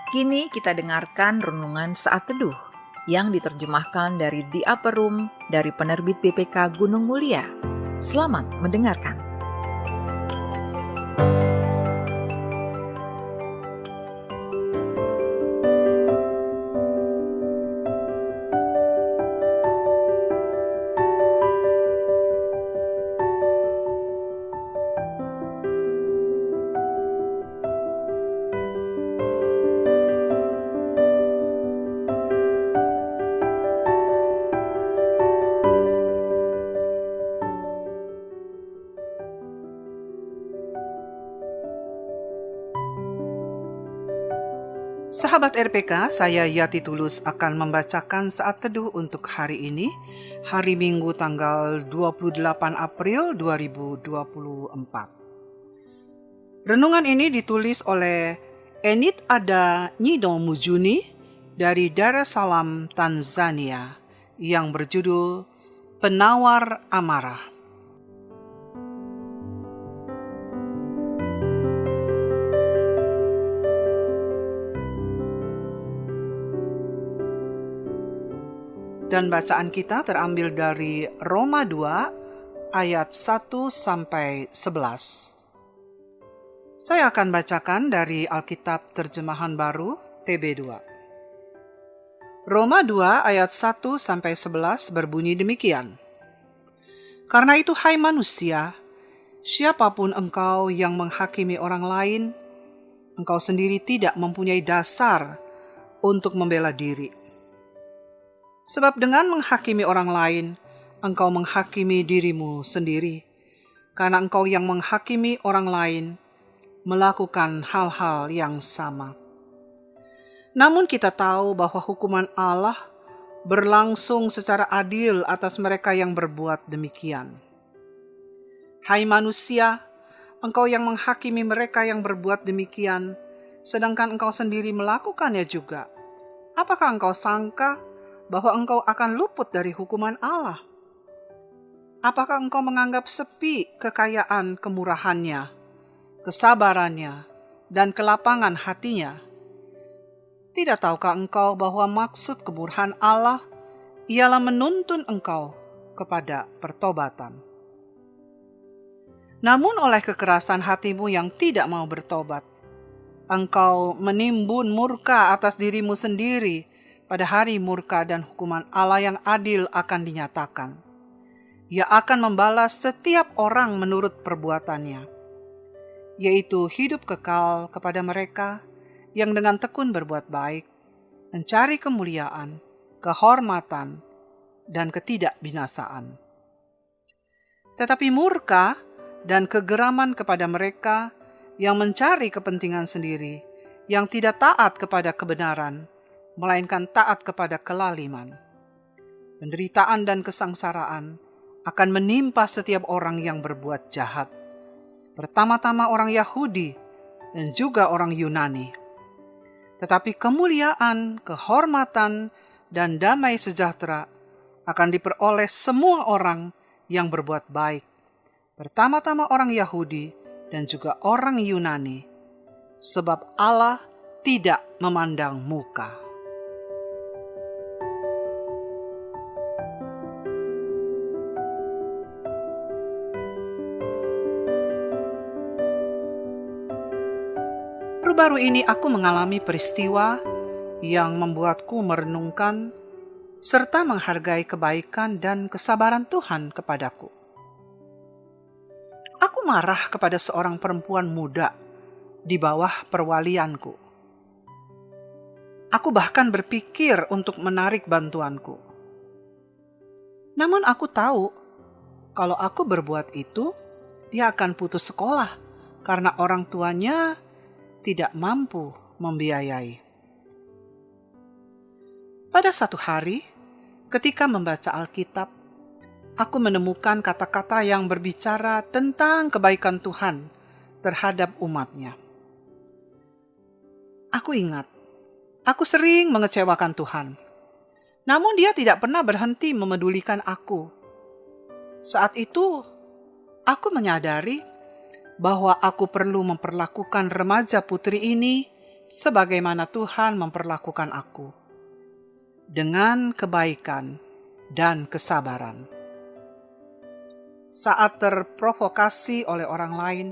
Kini kita dengarkan renungan saat teduh yang diterjemahkan dari The Upper Room dari penerbit BPK Gunung Mulia. Selamat mendengarkan. Sahabat RPK, saya Yati Tulus akan membacakan saat teduh untuk hari ini, hari Minggu tanggal 28 April 2024. Renungan ini ditulis oleh Enit Ada Nyido Mujuni dari Dar es Salaam, Tanzania, yang berjudul Penawar Amarah. Dan bacaan kita terambil dari Roma 2 ayat 1-11. Saya akan bacakan dari Alkitab Terjemahan Baru TB2. Roma 2 ayat 1-11 berbunyi demikian. Karena itu hai manusia, siapapun engkau yang menghakimi orang lain, engkau sendiri tidak mempunyai dasar untuk membela diri. Sebab dengan menghakimi orang lain, engkau menghakimi dirimu sendiri, karena engkau yang menghakimi orang lain melakukan hal-hal yang sama. Namun kita tahu bahwa hukuman Allah berlangsung secara adil atas mereka yang berbuat demikian. Hai manusia, engkau yang menghakimi mereka yang berbuat demikian, sedangkan engkau sendiri melakukannya juga. Apakah engkau sangka bahwa engkau akan luput dari hukuman Allah? Apakah engkau menganggap sepi kekayaan kemurahannya, kesabarannya, dan kelapangan hatinya? Tidak tahukah engkau bahwa maksud kemurahan Allah ialah menuntun engkau kepada pertobatan? Namun oleh kekerasan hatimu yang tidak mau bertobat, engkau menimbun murka atas dirimu sendiri pada hari murka dan hukuman Allah yang adil akan dinyatakan. Ia akan membalas setiap orang menurut perbuatannya, yaitu hidup kekal kepada mereka yang dengan tekun berbuat baik, mencari kemuliaan, kehormatan, dan ketidakbinasaan. Tetapi murka dan kegeraman kepada mereka yang mencari kepentingan sendiri, yang tidak taat kepada kebenaran, melainkan taat kepada kelaliman. Penderitaan dan kesengsaraan akan menimpa setiap orang yang berbuat jahat, pertama-tama orang Yahudi dan juga orang Yunani. Tetapi kemuliaan, kehormatan, dan damai sejahtera akan diperoleh semua orang yang berbuat baik, pertama-tama orang Yahudi dan juga orang Yunani, sebab Allah tidak memandang muka. Baru-baru ini aku mengalami peristiwa yang membuatku merenungkan serta menghargai kebaikan dan kesabaran Tuhan kepadaku. Aku marah kepada seorang perempuan muda di bawah perwalianku. Aku bahkan berpikir untuk menarik bantuanku. Namun aku tahu kalau aku berbuat itu, dia akan putus sekolah karena orang tuanya tidak mampu membiayai. Pada satu hari, ketika membaca Alkitab, aku menemukan kata-kata yang berbicara tentang kebaikan Tuhan terhadap umatnya. Aku ingat, aku sering mengecewakan Tuhan. Namun dia tidak pernah berhenti memedulikan aku. Saat itu, aku menyadari bahwa aku perlu memperlakukan remaja putri ini sebagaimana Tuhan memperlakukan aku, dengan kebaikan dan kesabaran. Saat terprovokasi oleh orang lain,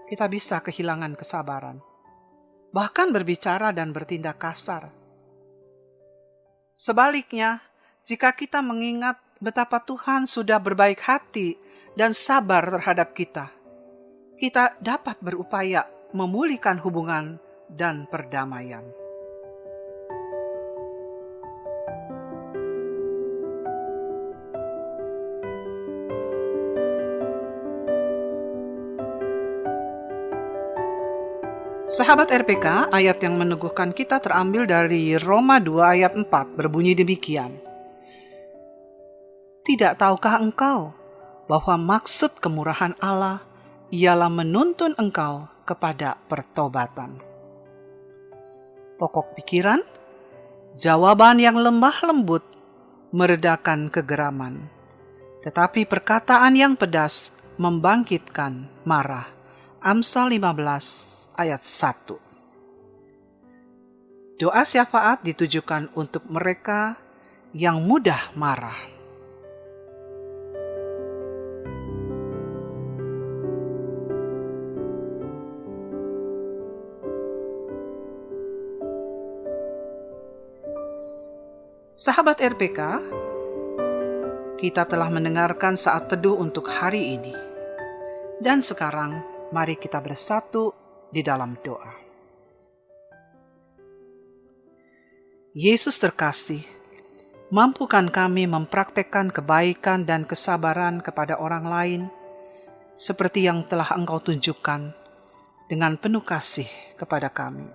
kita bisa kehilangan kesabaran, bahkan berbicara dan bertindak kasar. Sebaliknya, jika kita mengingat betapa Tuhan sudah berbaik hati dan sabar terhadap kita dapat berupaya memulihkan hubungan dan perdamaian. Sahabat RPK, ayat yang meneguhkan kita terambil dari Roma 2 ayat 4 berbunyi demikian. Tidak tahukah engkau bahwa maksud kemurahan Allah ialah menuntun engkau kepada pertobatan? Pokok pikiran, jawaban yang lemah lembut meredakan kegeraman, tetapi perkataan yang pedas membangkitkan marah. Amsal 15 ayat 1. Doa syafaat ditujukan untuk mereka yang mudah marah. Sahabat RPK, kita telah mendengarkan saat teduh untuk hari ini. Dan sekarang, mari kita bersatu di dalam doa. Yesus terkasih, mampukan kami mempraktekkan kebaikan dan kesabaran kepada orang lain, seperti yang telah Engkau tunjukkan dengan penuh kasih kepada kami.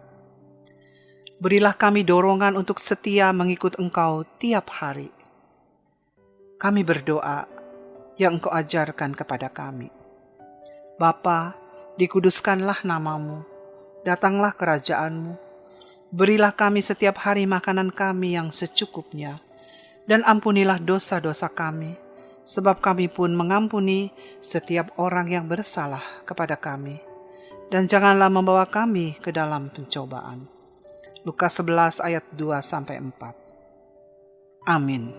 Berilah kami dorongan untuk setia mengikut Engkau tiap hari. Kami berdoa yang Engkau ajarkan kepada kami. Bapa, dikuduskanlah nama-Mu, datanglah kerajaan-Mu, berilah kami setiap hari makanan kami yang secukupnya, dan ampunilah dosa-dosa kami, sebab kami pun mengampuni setiap orang yang bersalah kepada kami. Dan janganlah membawa kami ke dalam pencobaan. Lukas 11 ayat 2-4. Amin.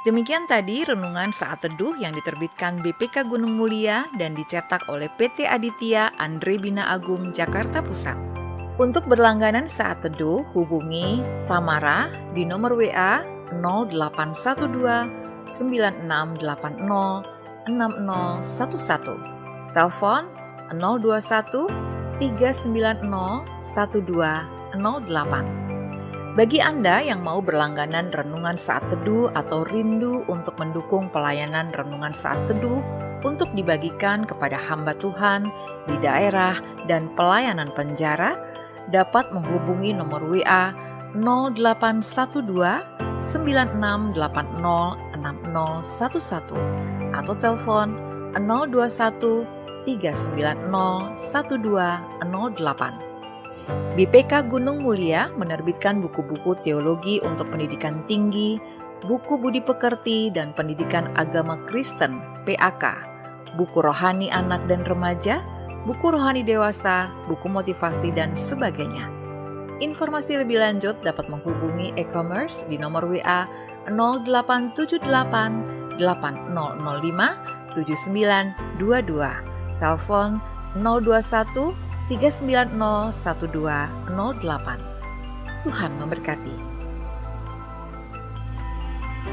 Demikian tadi renungan saat teduh yang diterbitkan BPK Gunung Mulia dan dicetak oleh PT Aditya Andre Bina Agung Jakarta Pusat. Untuk berlangganan saat teduh, hubungi Tamara di nomor WA 0812 9680 6011, telepon 021 390 1208. Bagi Anda yang mau berlangganan renungan saat teduh atau rindu untuk mendukung pelayanan renungan saat teduh untuk dibagikan kepada hamba Tuhan di daerah dan pelayanan penjara, dapat menghubungi nomor WA 0812 9680 6011 atau telepon 021 390 1208. BPK Gunung Mulia menerbitkan buku-buku teologi untuk pendidikan tinggi, buku budi pekerti dan pendidikan agama Kristen (PAK), buku rohani anak dan remaja, buku rohani dewasa, buku motivasi dan sebagainya. Informasi lebih lanjut dapat menghubungi e-commerce di nomor WA 0878 8005 7922, telepon 021 390 1208. Tuhan memberkati.